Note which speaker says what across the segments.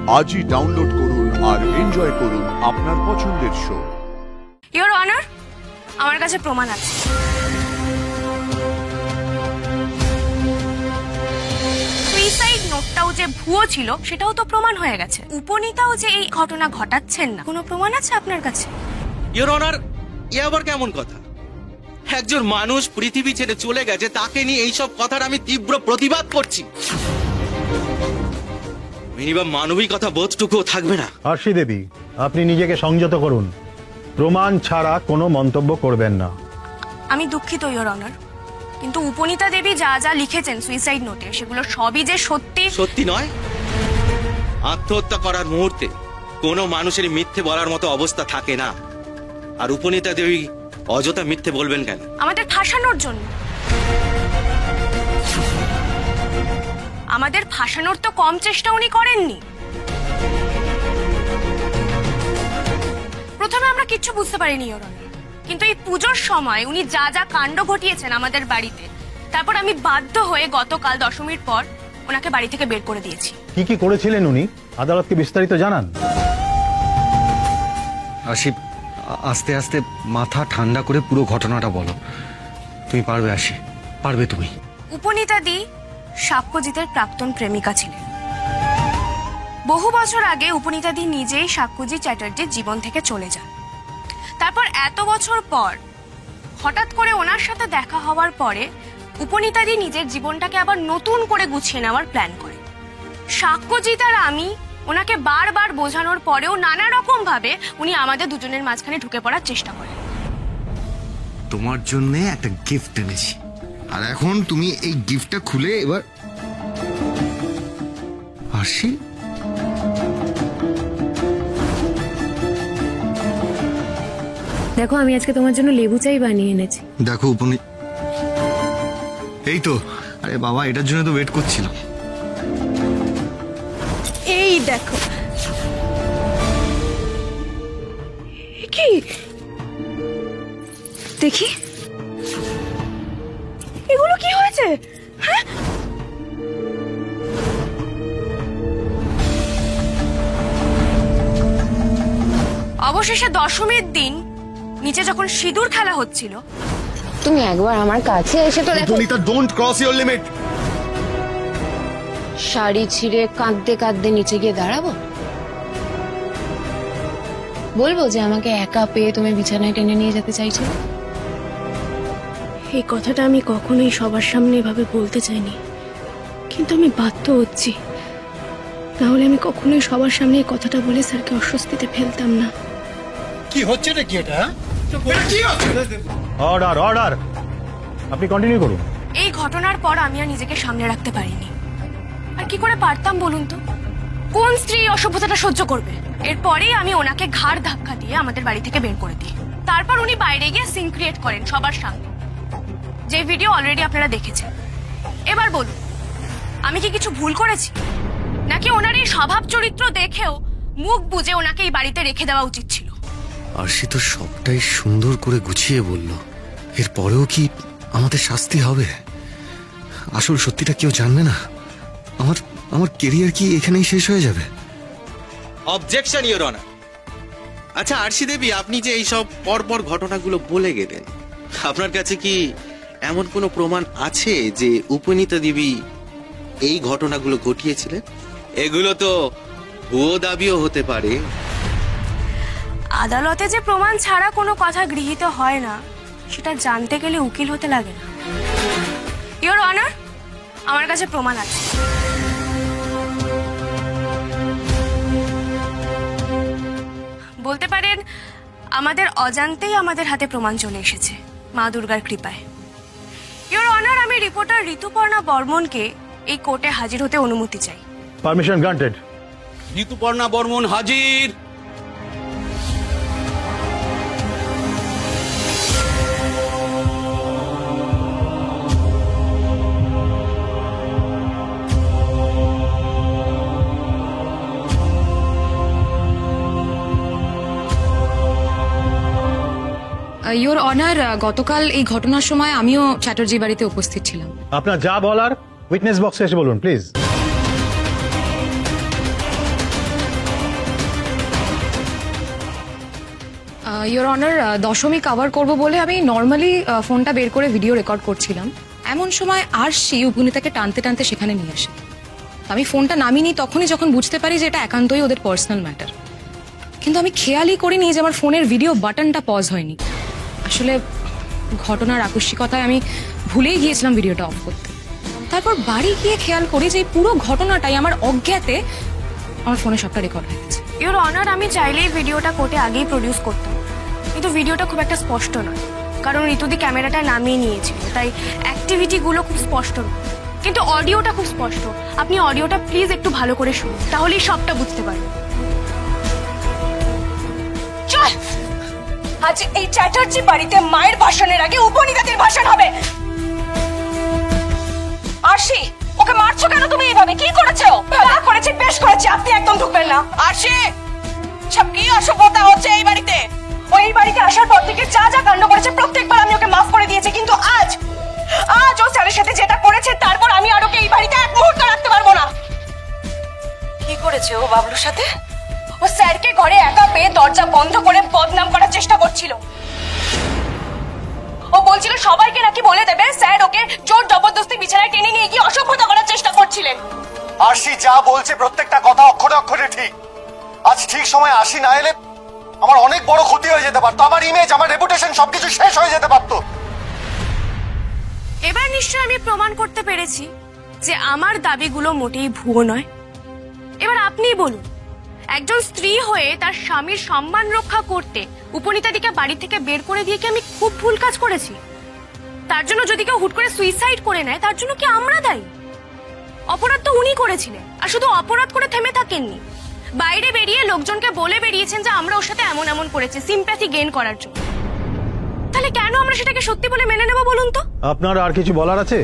Speaker 1: আজই ডাউনলোড করুন আর এনজয় করুন আপনার পছন্দের শো।
Speaker 2: ইওর অনার, আমার কাছে প্রমাণ আছে। সুইসাইড নোটটাও যে ভুয়ো ছিল সেটাও তো প্রমাণ হয়ে গেছে। উপনীতাও যে এই ঘটনা ঘটাচ্ছেন না, কোনো প্রমাণ আছে আপনার কাছে?
Speaker 3: ইওর অনার, এ আবার কেমন কথা? একজন মানুষ পৃথিবী ছেড়ে চলে গেছে, তাকে নিয়ে এইসব কথার আমি তীব্র প্রতিবাদ করছি। মিনিমাম মানবিকতা বোধটুকুও থাকবে না?
Speaker 4: আরশি দেবী, আপনি নিজেকে সংযত করুন। প্রমাণ ছাড়া কোনো মন্তব্য করবেন না।
Speaker 2: আমি দুঃখিত ইওর অনার, কিন্তু উপনীতা দেবী যা যা লিখেছেন সুইসাইড নোটে সেগুলো সবই যে সত্যি।
Speaker 3: সত্যি নয়? আত্মহত্যা করার মুহূর্তে কোনো মানুষের মিথ্যে বলার মতো অবস্থা থাকে না। আর উপনীতা দেবী অযথা মিথ্যে বলবেন কেন?
Speaker 2: আমাদের ফাঁসানোর জন্য। আমাদের ফাঁসানোর তো কম চেষ্টা উনি করেননি। প্রথমে আমরা কিচ্ছু বুঝতে পারিনি ইওর অনার, কিন্তু এই পুজোর সময় উনি যা যা কাণ্ড ঘটিয়েছেন আমাদের বাড়িতে, তারপর আমি বাধ্য হয়ে গতকাল দশমীর পর ওনাকে বাড়ি থেকে বের করে দিয়েছি।
Speaker 4: কি কি করেছিলেন উনি আদালতকে বিস্তারিত জানান।
Speaker 5: আশি, আস্তে আস্তে মাথা ঠান্ডা করে পুরো ঘটনাটা বলো। তুমি পারবে আশি, পারবে তুমি।
Speaker 2: উপনীতা দি সাক্ষ্যজিতের প্রাক্তন প্রেমিকা ছিলেন। বহু বছর আগে উপনীতা দি নিজেই সাক্ষ্যজিৎ চ্যাটার্জির জীবন থেকে চলে যান। তারপর এত বছর পর হঠাৎ করে ওনার সাথে দেখা হওয়ার পরে উপনীতা দি নিজের জীবনটাকে আবার নতুন করে গুছিয়ে নেওয়ার প্ল্যান করে। সাক্ষ্যজিৎ আর আমি ওনাকে বারবার বোঝানোর পরেও নানা রকম ভাবে উনি আমাদের দুজনের মাঝখানে ঢুকে পড়ার চেষ্টা করেন।
Speaker 5: তোমার জন্য একটা গিফট এনেছি, আর এখন তুমি এই গিফটটা খুলে এবার আশি।
Speaker 6: দেখো, আমি আজকে তোমার জন্য লেবু চাই বানিয়ে এনেছি।
Speaker 5: দেখো উপনি, এই তো। আরে বাবা, এটার জন্য তো ওয়েট করছিলাম।
Speaker 6: এই দেখো। কি দেখি,
Speaker 2: এগুলো কি হয়েছে? হ্যাঁ, অবশেষে দশমীর দিন নিচে যখন সিঁদুর খেলা হচ্ছিল,
Speaker 6: তুমি একবার আমার কাছে এসে তো দেখো।
Speaker 5: Don't cross your limit.
Speaker 6: Sari ছিঁড়ে কাঁদতে কাঁদতে নিচে গিয়ে দাঁড়াবো? বলবো যে আমাকে একা পেয়ে তুমি বিছানায় টেনে নিয়ে যেতে চাইছো? এই কথাটা আমি কখনোই সবার সামনে এভাবে বলতে চাইনি, কিন্তু আমি বাধ্য হচ্ছি। তাহলে আমি কখনোই সবার সামনে এই কথাটা বলে স্যারকে অস্বস্তিতে ফেলতাম না।
Speaker 7: কি হচ্ছে নাকি এটা?
Speaker 4: অর্ডার অর্ডার, আপনি কন্টিনিউ করুন।
Speaker 2: এই ঘটনার পর আমি আর নিজেকে সামনে রাখতে পারিনি। আর কি করে পারতাম বলুন তো? কোন স্ত্রী অসভ্যতাটা সহ্য করবে? এরপরেই আমি ওনাকে ঘাড় ধাক্কা দিয়ে আমাদের বাড়ি থেকে বের করে দিই। তারপর উনি বাইরে গিয়ে সিন ক্রিয়েট করেন সবার সামনে, যে ভিডিও অলরেডি আপনারা দেখেছেন। এবার বলুন, আমি কি কিছু ভুল করেছি? নাকি ওনার এই স্বভাব চরিত্র দেখেও মুখ বুজে ওনাকে এই বাড়িতে রেখে দেওয়া উচিত ছিল?
Speaker 5: আরশি তো সবটাই সুন্দর করে গুছিয়ে বলল। এরপরেও কি আমাদের শাস্তি হবে? আসল সত্যিটা কেউ জানবে না? আমার কেরিয়ার কি এখানেই শেষ হয়ে যাবে?
Speaker 3: Objection your honour. আচ্ছা আরশি দেবী, আপনি যে এইসব পরপর ঘটনাগুলো বলে গেলেন, আপনার কাছে কি এমন কোনো প্রমাণ আছে যে উপনীতা দেবী এই ঘটনাগুলো ঘটিয়েছিলেন? এগুলো তো ভুয়ো দাবিও হতে পারে।
Speaker 2: আদালতে যে প্রমাণ ছাড়া কোনো কথা গৃহীত হয় না, সেটা জানতে গেলে উকিল হতে লাগে না। ইওর অনার, আমার কাছে প্রমাণ আছে। বলতে পারেন আমাদের অজান্তেই আমাদের হাতে প্রমাণ চলে এসেছে, মা দুর্গার কৃপায়। ইওর অনার, আমি রিপোর্টার ঋতুপর্ণা বর্মনকে এই কোর্টে হাজির হতে অনুমতি চাই।
Speaker 4: Permission granted.
Speaker 7: ঋতুপর্ণা বর্মন হাজির।
Speaker 8: ইওর অনার, গতকাল এই ঘটনার সময় আমিও চ্যাটার্জি বাড়িতে উপস্থিত ছিলাম।
Speaker 4: আপনার যা বলার উইটনেস বক্সে এসে বলুন please.
Speaker 8: Your honour Dashami cover করব বলে আমি নর্মালি ফোনটা বের করে ভিডিও রেকর্ড করছিলাম, এমন সময় আরশি উপনীতাকে টানতে টানতে সেখানে নিয়ে আসে। আমি ফোনটা নামিনি তখনই যখন বুঝতে পারি যে এটা একান্তই ওদের পার্সোনাল ম্যাটার, কিন্তু আমি খেয়ালই করিনি যে আমার ফোনের ভিডিও বাটনটা পজ হয়নি। আসলে ঘটনার আকস্মিকতায় আমি ভুলেই গিয়েছিলাম ভিডিওটা অফ করতে। তারপর বাড়ি গিয়ে খেয়াল করি যে এই পুরো ঘটনাটাই আমার অজ্ঞাতে আমার ফোনে সবটা রেকর্ড হয়ে গেছে।
Speaker 2: ইওর অনার, আমি চাইলেই ভিডিওটা কোর্টে আগেই প্রডিউস করতাম, কিন্তু ভিডিওটা খুব একটা স্পষ্ট নয়, কারণ ঋতুদি ক্যামেরাটা নামিয়ে নিয়েছিল, তাই অ্যাক্টিভিটিগুলো খুব স্পষ্ট নয়। কিন্তু অডিওটা খুব স্পষ্ট। আপনি অডিওটা প্লিজ একটু ভালো করে শুনুন, তাহলেই সবটা বুঝতে পারবেন। চল, আজ এই চ্যাটার্জি বাড়িতে মায়ের ভাষণের আগে উপনিতাদের ভাষণ হবে। আরশি, ওকে মারছো কেন তুমি এইভাবে? কি করেছো? যা করেছি বেশ করেছি, আপনি একদম ঢুকবেন না। আরশি, সব কি অসভ্যতা হচ্ছে এই বাড়িতে? ওই বাড়িতে আসার পর থেকে যা যা কাণ্ড করেছে প্রত্যেকবার আমি ওকে মাফ করে দিয়েছি, কিন্তু আজ ও স্যারের সাথে যেটা করেছে তারপর আমি আর ওকে এই বাড়িতে এক মুহূর্ত রাখতে পারবো না। কি করেছে ও বাবলুর সাথে? ও স্যারকে ঘরে একা পেয়ে দরজা বন্ধ করে বদনাম করার চেষ্টা করছিল। ও বলছিল সবাইকে নাকি বলে দেবে স্যার ওকে জোর জবরদস্তি বিছানায় টেনে নিয়ে গিয়ে অসভ্যতা করার চেষ্টা করছিলেন।
Speaker 9: আরশি যা বলছে প্রত্যেকটা কথা অক্ষরে অক্ষরে ঠিক। আজ ঠিক সময় আরশি না এলে আমার অনেক বড় ক্ষতি হয়ে যেতে পারতো, আমার ইমেজ, আমার রেপুটেশন সবকিছু শেষ হয়ে যেতে পারতো।
Speaker 2: এবার নিশ্চয় আমি প্রমাণ করতে পেরেছি যে আমার দাবিগুলো মোটেই ভুয়ো নয়। এবার আপনিই বলুন, একজন স্ত্রী হয়ে তার স্বামীর সম্মান রক্ষা করতে উপনীতাদিকে বাড়ি থেকে বের করে দিয়ে কি আমি খুব ভুল কাজ করেছি? তার জন্য যদি কেউ হুট করে সুইসাইড করে নেয় তার জন্য কি আমরা দায়ী? অপরাধ তো উনি করেছিলেন, আর শুধু অপরাধ করে থেমে থাকেননি, বাইরে বেরিয়ে লোকজনকে বলে বেরিয়েছেন যে আমরা ওর সাথে এমন এমন করেছি সিম্প্যাথি গেইন করার জন্য। তাহলে কেন আমরা সেটাকে সত্যি বলে মেনে নেব বলুন তো?
Speaker 4: আপনার আর কিছু বলার আছে?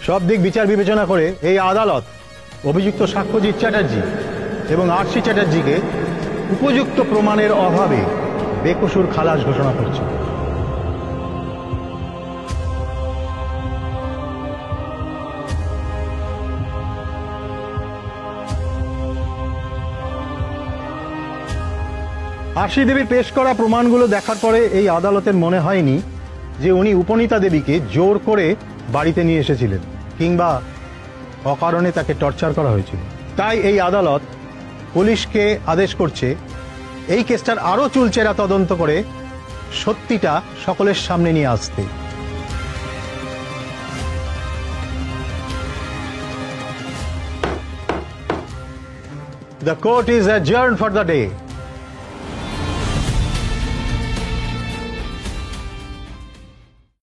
Speaker 4: সব দিক বিচার বিবেচনা করে এই আদালত অভিযুক্ত সাক্ষ্যজিৎ চ্যাটার্জি এবং আরশি চ্যাটার্জিকে উপযুক্ত প্রমাণের অভাবে বেকসুর খালাস ঘোষণা করছে। আরশি দেবীর পেশ করা প্রমাণগুলো দেখার পরে এই আদালতের মনে হয়নি যে উনি উপনীতা দেবীকে জোর করে বাড়িতে নিয়ে এসেছিলেন কিংবা অকারণে তাকে টর্চার করা হয়েছিল। তাই এই আদালত পুলিশকে আদেশ করছে এই কেসটার আরো চুলচেরা তদন্ত করে সত্যিটা সকলের সামনে নিয়ে আসতে। The court is adjourned for the day.